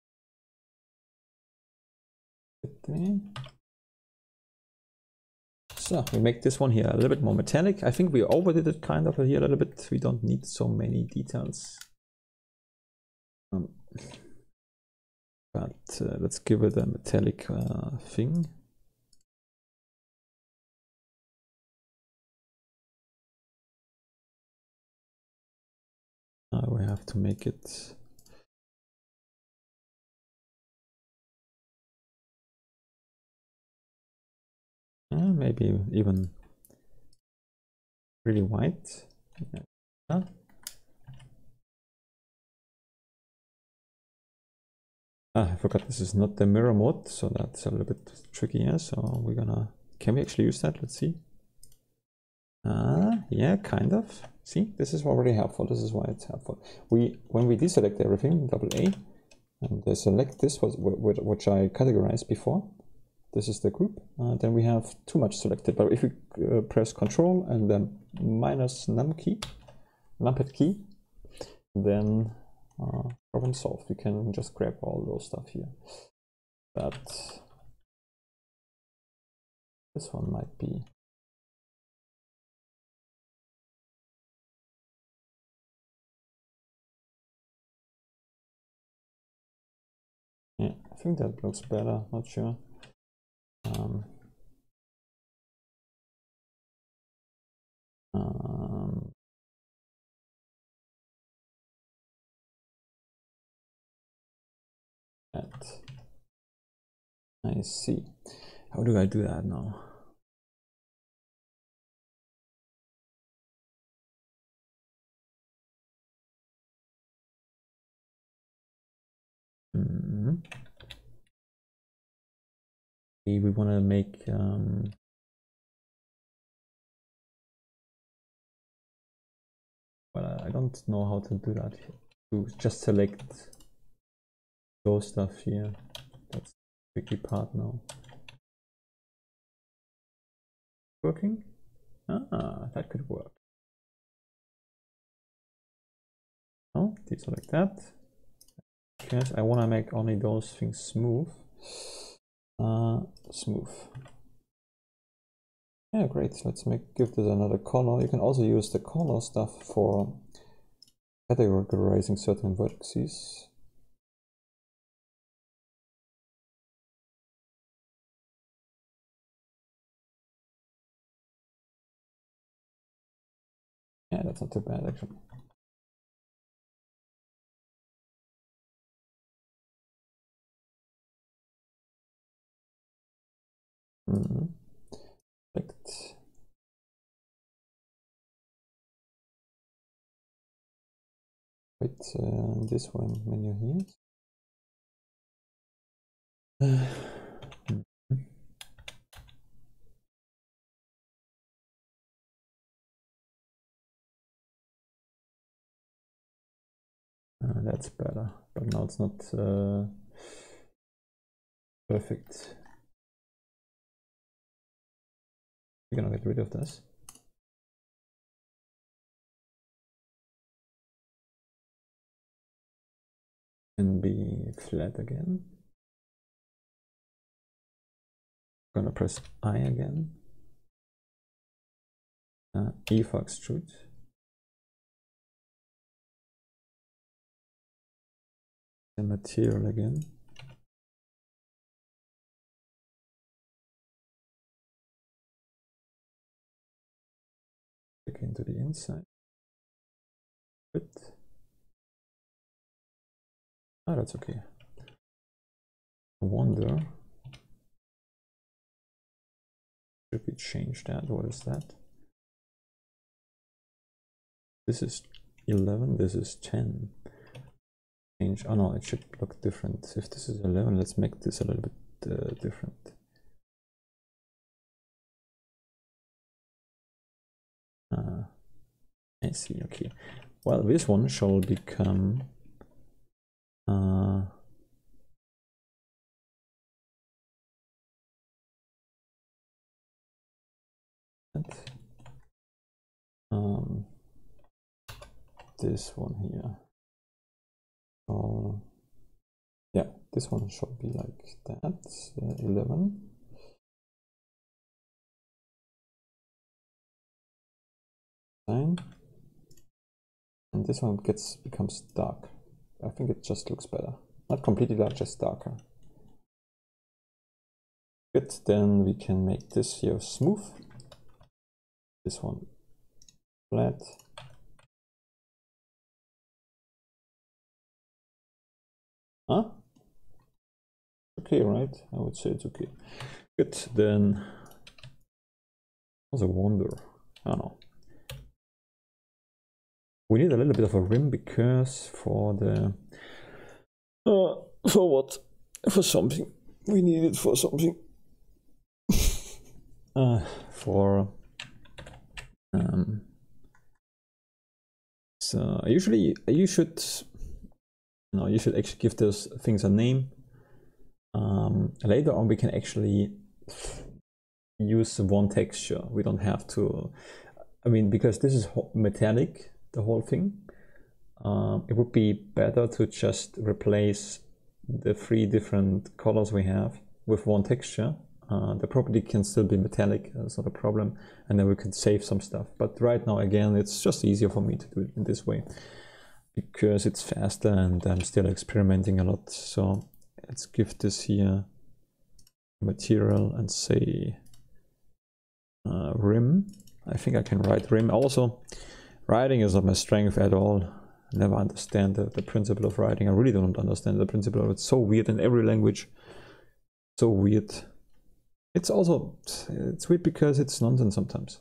So we make this one here a little bit more metallic. I think we overdid it kind of here a little bit. We don't need so many details. But let's give it a metallic thing. We have to make it maybe even really white. Yeah. I forgot this is not the mirror mode, so that's a little bit tricky. Yeah, so we're gonna, can we actually use that? Let's see. Yeah, kind of. See, this is already helpful. This is why it's helpful. When we deselect everything, double A, and select this, which I categorized before. This is the group. Then we have too much selected. But if we press Control and then minus numpad key, then problem solved. We can just grab all those stuff here. But this one might be. Yeah, I think that looks better. Not sure. I see. How do I do that now? We want to make well, I don't know how to do that. To just select those stuff here. That's the tricky part now. Working? That could work. Oh, deselect that. Because I want to make only those things smooth. Smooth. Yeah, great. Let's give this another color. You can also use the color stuff for categorizing certain vertices. Yeah, that's not too bad actually. Perfect. Wait, this one menu here. That's better, but now it's not perfect. We're gonna get rid of this. And be flat again. Gonna press I again. E for extrude. The material again. Click into the inside. Good. Oh, that's okay. I wonder, should we change that? What is that? This is 11, this is 10. Change. Oh no, it should look different. If this is 11, let's make this a little bit different. I see, okay. Well, this one shall become this one here. Yeah, this one shall be like that, 11. And this one becomes dark. I think it just looks better. Not completely dark, just darker. Good, then we can make this here smooth. This one flat. Huh? Okay, right? I would say it's okay. Good, then I was a wonder. I don't know. We need a little bit of a rim because for the for what? For something. We need it for something. So usually you should actually give those things a name. Later on we can actually use one texture. We don't have to, I mean, because this is metallic, the whole thing, it would be better to just replace the 3 different colors we have with one texture. The property can still be metallic, that's not a problem, and then we can save some stuff. But right now, again, it's just easier for me to do it in this way because it's faster and I'm still experimenting a lot. So let's give this here material and say rim. I think I can write rim. Also, writing is not my strength at all. I never understand the principle of writing. I really don't understand the principle of it. It's so weird in every language. So weird. It's weird because it's nonsense sometimes.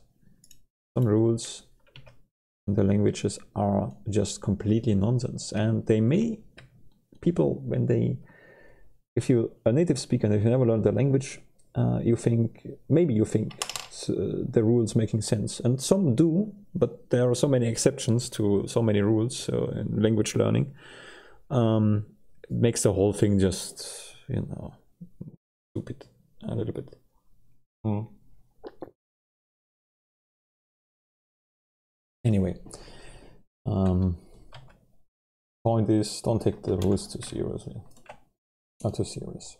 Some rules in the languages are just completely nonsense, and they may, people, when they, if you're a native speaker and if you never learned the language, maybe you think the rules making sense, and some do, but there are so many exceptions to so many rules in language learning. It makes the whole thing just, you know, stupid a little bit. Anyway, point is, don't take the rules too seriously. Not too serious.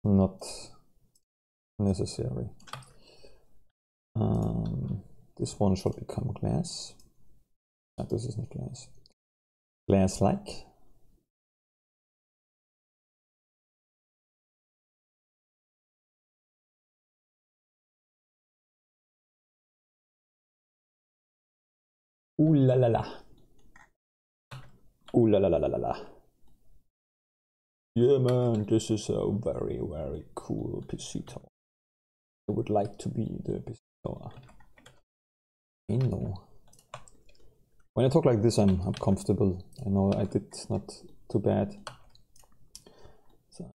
Not necessary. This one should become glass. No, this is not glass. Glass-like. Ooh la la la. Ooh la la la la la. Yeah, man, this is a very, very cool PC tower. I would like to be the PC tower. I know. When I talk like this, I'm comfortable. I know I did not too bad. So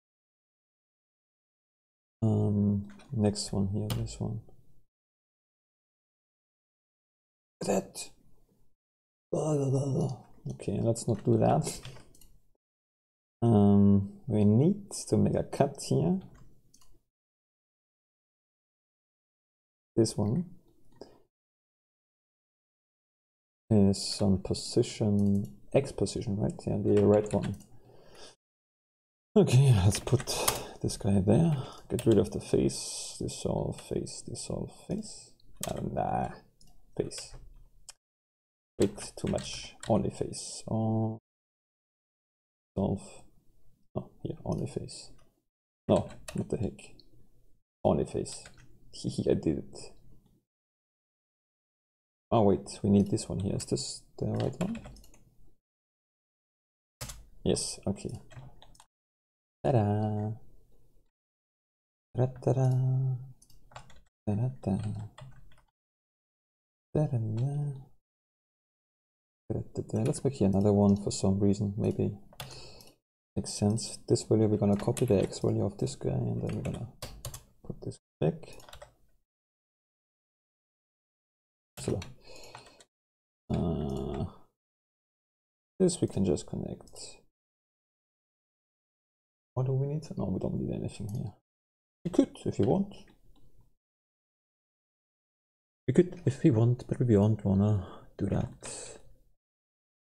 Next one here, this one. That. Okay, let's not do that. We need to make a cut here. This one is on position X position, right? Yeah, the red one. Okay, let's put this guy there. Get rid of the face. Dissolve face. Dissolve face. Nah, face. Wait, too much. Only face. Oh, dissolve. Oh, here, only face. No, what the heck? Only face. I did it. Oh wait, we need this one here. Is this the right one? Yes, okay. Ta-da! Ta-da-da-da! Ta-da-da! Ta-da-da! Let's make here another one for some reason, maybe makes sense. This value we're gonna copy the X value of this guy, and then we're gonna put this back. So this we can just connect. What do we need? No, we don't need anything here. We could if you want. We could if we want, but we don't wanna do that.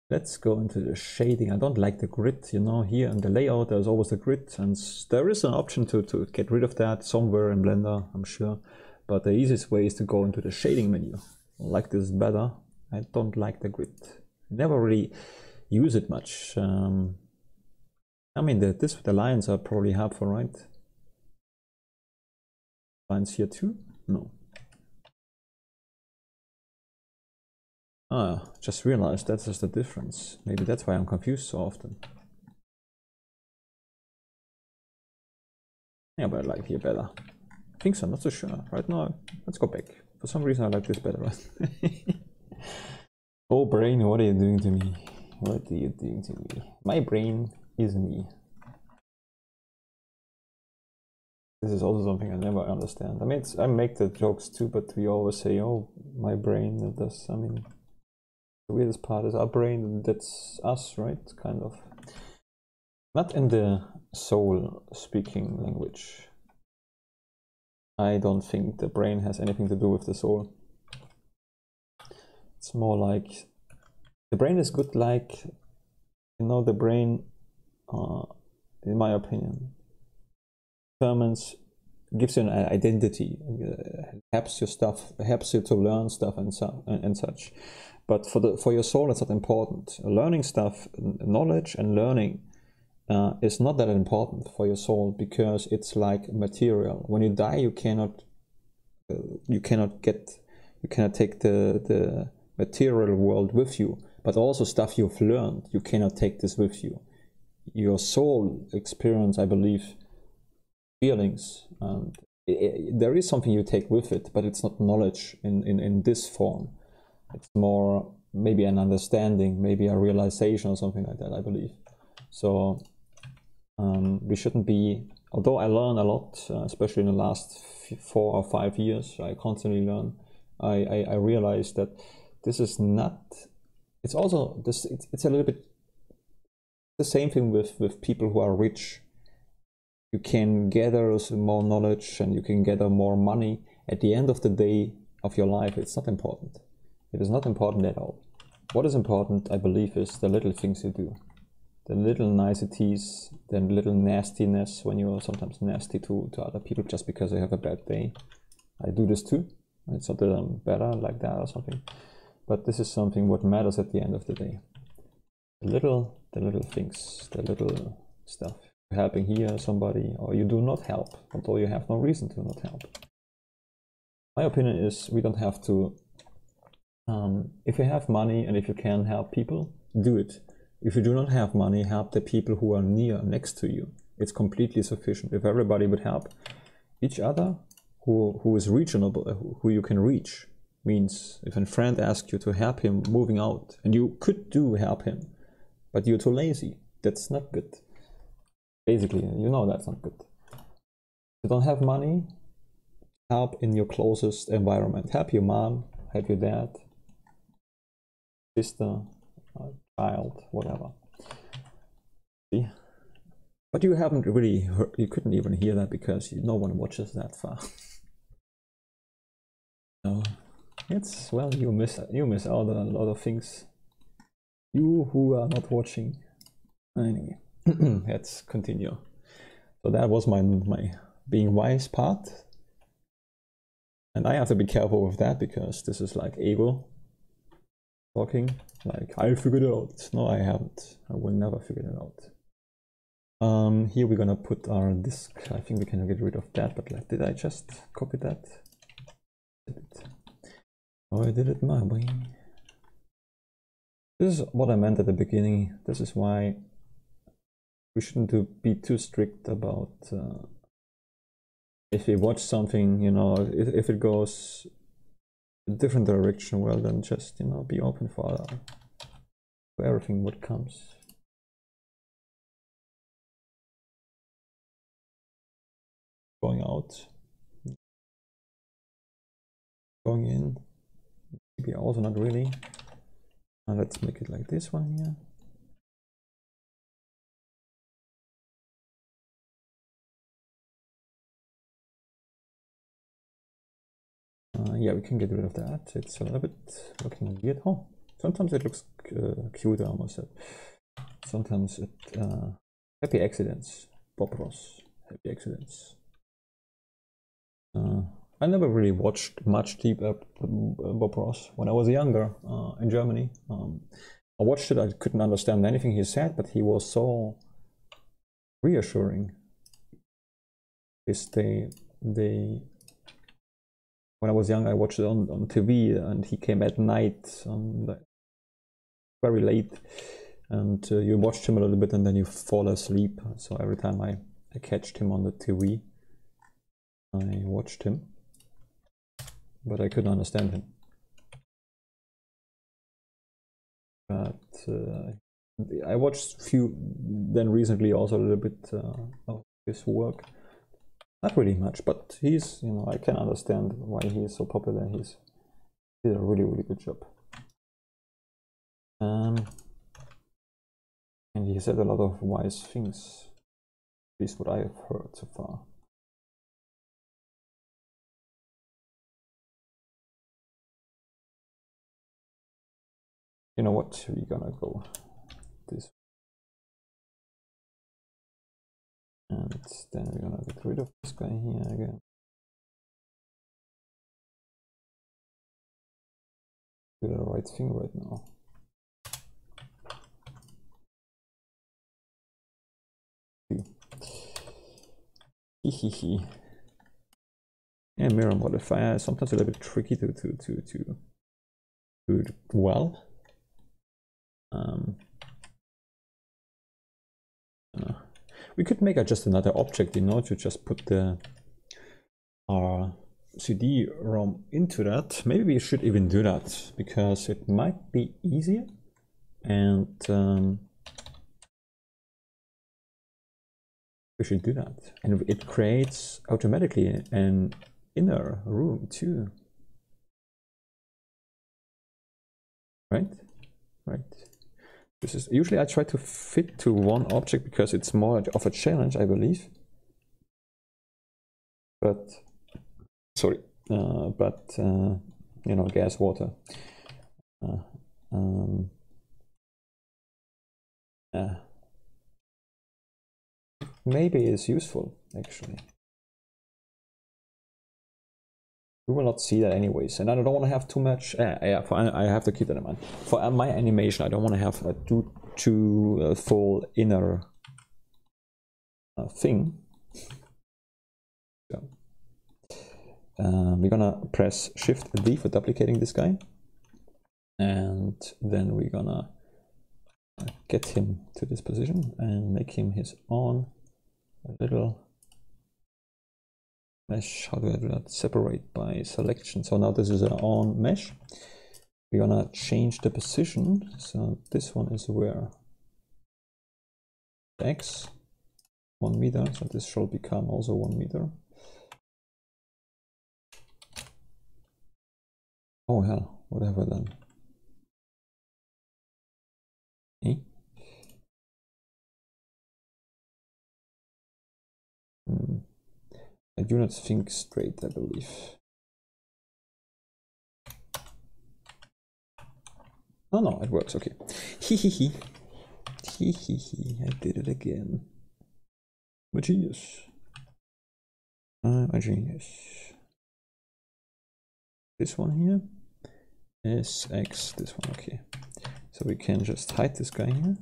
Let's go into the shading. I don't like the grid, you know, here in the layout there's always the grid, and there is an option to get rid of that somewhere in Blender, I'm sure. But the easiest way is to go into the shading menu. I like this better. I don't like the grid. Never really use it much. I mean, the lines are probably helpful, right? Lines here too? No. Ah, just realized that's just the difference. Maybe that's why I'm confused so often. Yeah, but I like here better. I think so, I'm not so sure. Right now, let's go back. For some reason I like this better, right? Oh brain, what are you doing to me? What are you doing to me? My brain is me. This is also something I never understand. I mean, I make the jokes too, but we always say, oh, my brain, and this, I mean, the weirdest part is our brain, and that's us, right? Kind of. Not in the soul speaking language. I don't think the brain has anything to do with the soul. It's more like, the brain is good, like, you know, the brain, in my opinion, determines, gives you an identity, helps you stuff, helps you to learn stuff and such. But for your soul, it's not important. Learning stuff, knowledge and learning is not that important for your soul, because it's like material. When you die, you cannot take the material world with you, but also stuff you've learned, you cannot take this with you. Your soul experience, I believe, feelings, and there is something you take with it, but it's not knowledge in this form. It's more maybe an understanding, maybe a realization or something like that, I believe. So we shouldn't be, although I learn a lot, especially in the last 4 or 5 years, I constantly learn. I realize that this is not, it's also this, it's a little bit the same thing with people who are rich. You can gather more knowledge and you can gather more money. At the end of the day of your life, it's not important. It is not important at all. What is important, I believe, is the little things you do. The little niceties, the little nastiness, when you're sometimes nasty to other people just because they have a bad day. I do this too. It's not that I'm better like that or something. But this is something what matters at the end of the day. The little things, the little stuff. Helping here somebody, or you do not help, although you have no reason to not help. My opinion is we don't have to, if you have money and if you can help people, do it. If you do not have money, help the people who are next to you. It's completely sufficient. If everybody would help each other, who is reachable, who you can reach, means if a friend asks you to help him moving out, and you could help him, but you're too lazy, that's not good. Basically, you know that's not good. You don't have money, help in your closest environment. Help your mom, help your dad, sister, child, whatever. See? But you haven't really heard, you couldn't even hear that because no one watches that far. So it's, well, you miss out on a lot of things. You who are not watching. Anyway, let's continue. So that was my being wise part. And I have to be careful with that because this is like ego talking. Like, I figured it out. No, I haven't. I will never figure it out. Here we're gonna put our disk. I think we can get rid of that, but like, did I just copy that? Oh, I did it my way. This is what I meant at the beginning. This is why we shouldn't be too strict about if we watch something, you know, if it goes a different direction, well then just, you know, be open for everything what comes. Going out, going in, maybe also not really. Let's make it like this one here. Yeah, we can get rid of that. It's a little bit looking weird. Oh, sometimes it looks cute, I almost said. Sometimes it... happy accidents. Bob Ross. Happy accidents. I never really watched much Bob Ross when I was younger in Germany. I watched it, I couldn't understand anything he said, but he was so reassuring. When I was young, I watched it on TV, and he came at night, very late, and you watched him a little bit and then you fall asleep. So every time I catched him on the TV, I watched him, but I couldn't understand him. But I watched then recently also a little bit of his work. Not really much, but he's, you know, I can understand why he is so popular. He did a really, really good job. And he said a lot of wise things, at least what I have heard so far. You know what, we're gonna go this. And then we're gonna get rid of this guy here again. Do the right thing right now. Yeah, mirror modifier is sometimes a little bit tricky to do it well. We could make just another object, you know, to just put our CD-ROM into that. Maybe we should even do that because it might be easier, and we should do that. And it creates automatically an inner room too. Right? Right. This is usually I try to fit to one object because it's more of a challenge, I believe. But sorry, you know, gas, water. Maybe it's useful actually. We will not see that anyways, and I don't want to have too much. I have to keep that in mind. For my animation, I don't want to have a too full inner thing. So, we're gonna press Shift D for duplicating this guy, and then we're gonna get him to this position and make him his own little mesh. How do I do that? Separate by selection. So now this is our own mesh. We're gonna change the position. So this one is where X 1 meter. So this shall become also 1 meter. Oh hell, what have I done? Eh? I do not think straight, I believe. Oh no, it works, okay. Hee hee hee. Hee hee hee, I did it again. I'm a genius. I'm a genius. This one here. SX, this one, okay. So we can just hide this guy here.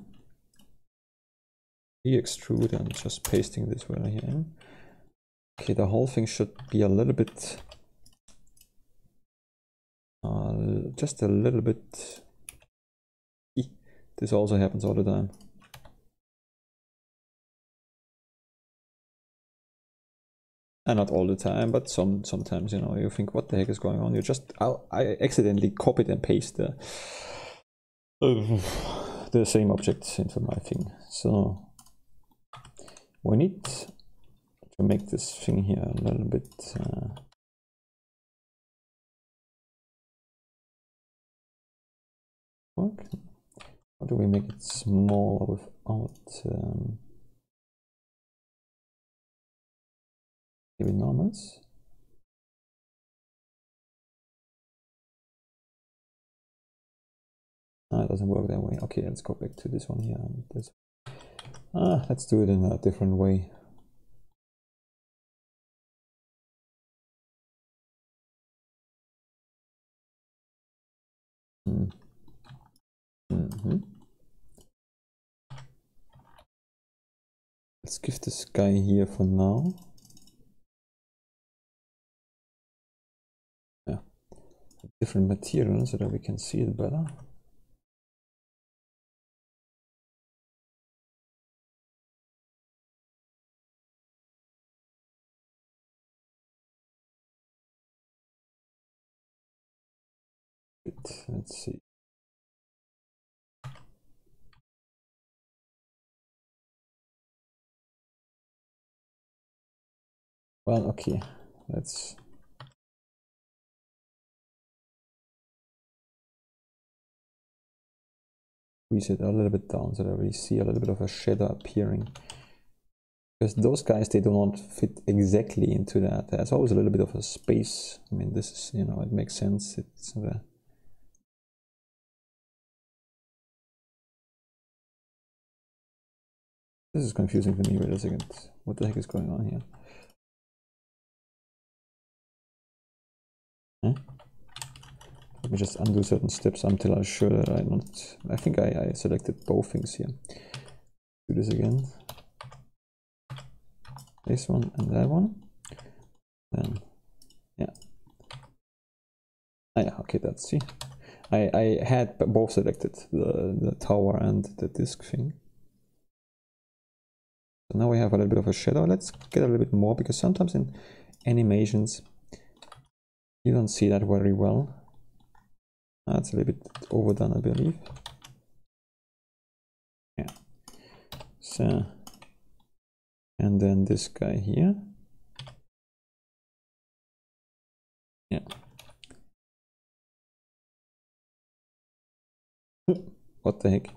Extrude and just pasting this where here in. Okay, the whole thing should be a little bit, just a little bit. This also happens all the time. And not all the time, but sometimes, you know, you think, what the heck is going on? You just, I accidentally copied and pasted the same object into my thing. So we need to make this thing here a little bit work. How do we make it smaller without maybe normals? It doesn't work that way. Okay, let's go back to this one here. And this. Let's do it in a different way. Let's give this guy here for now. Yeah, different material so that we can see it better. Let's see. Well, okay, let's squeeze it a little bit down so that we see a little bit of a shadow appearing. Because those guys, they do not fit exactly into that. There's always a little bit of a space. I mean, this is, you know, it makes sense. It's this is confusing to me. Wait a second. What the heck is going on here? Huh? Let me just undo certain steps until I'm sure that I not. I think I selected both things here. Do this again. This one and that one. Then, yeah. Yeah, okay, that's see. I had both selected, the tower and the disk thing. So now we have a little bit of a shadow. Let's get a little bit more, because sometimes in animations you don't see that very well. That's a little bit overdone, I believe. Yeah. So, and then this guy here. Yeah. What the heck?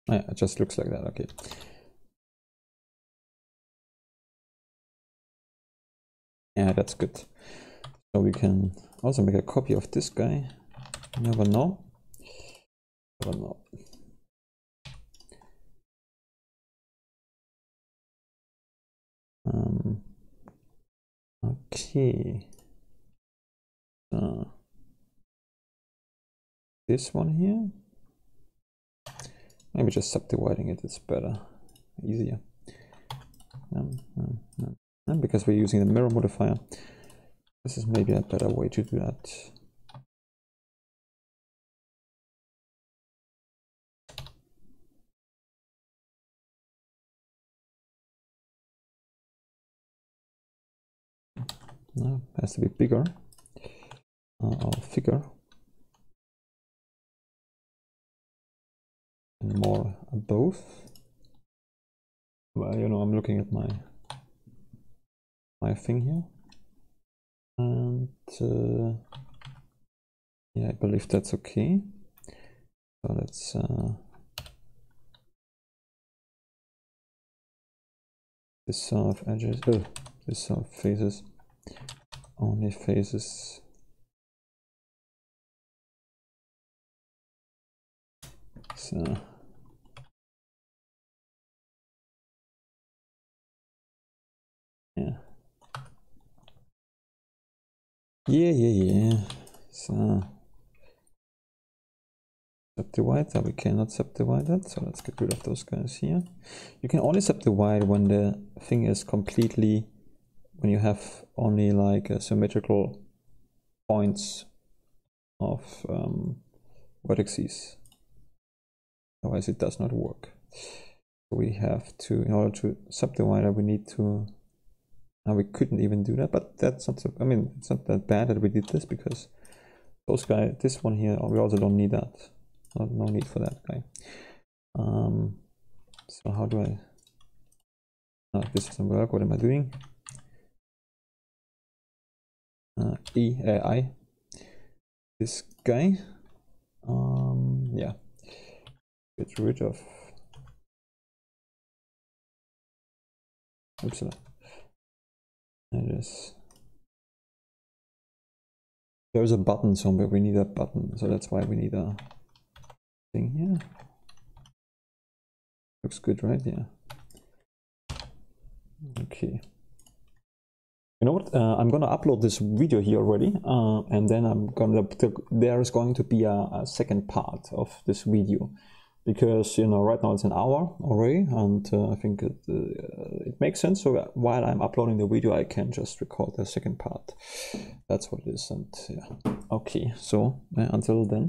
Yeah, it just looks like that, okay. Yeah, that's good. So we can also make a copy of this guy. Never know. Never know. Okay. This one here. Maybe just subdividing it is better, easier. And because we're using the mirror modifier, this is maybe a better way to do that. No, it has to be bigger. Our figure. and more above. Well, you know, I'm looking at my thing here, and yeah, I believe that's okay. So let's this sort of edges, this sort of faces, only faces. So yeah. So subdivide that, we cannot subdivide that, so let's get rid of those guys here. You can only subdivide when the thing is completely, when you have only like symmetrical points of vertices. Otherwise it does not work. We have to, in order to subdivide it, we need to, we couldn't even do that, but that's not so, I mean, it's not that bad that we did this, because those guys, this one here, we also don't need that. No need for that guy. So how do I, this doesn't work, what am I doing? I, this guy, yeah, get rid of, oops, there's a button somewhere, we need a button, so that's why we need a thing here. Looks good, right? Yeah. Okay. You know what? I'm gonna upload this video here already, and then there's going to be a second part of this video, because you know right now it's an hour already, and I think it makes sense. So while I'm uploading the video, I can just record the second part. That's what it is, and yeah. Okay. So until then.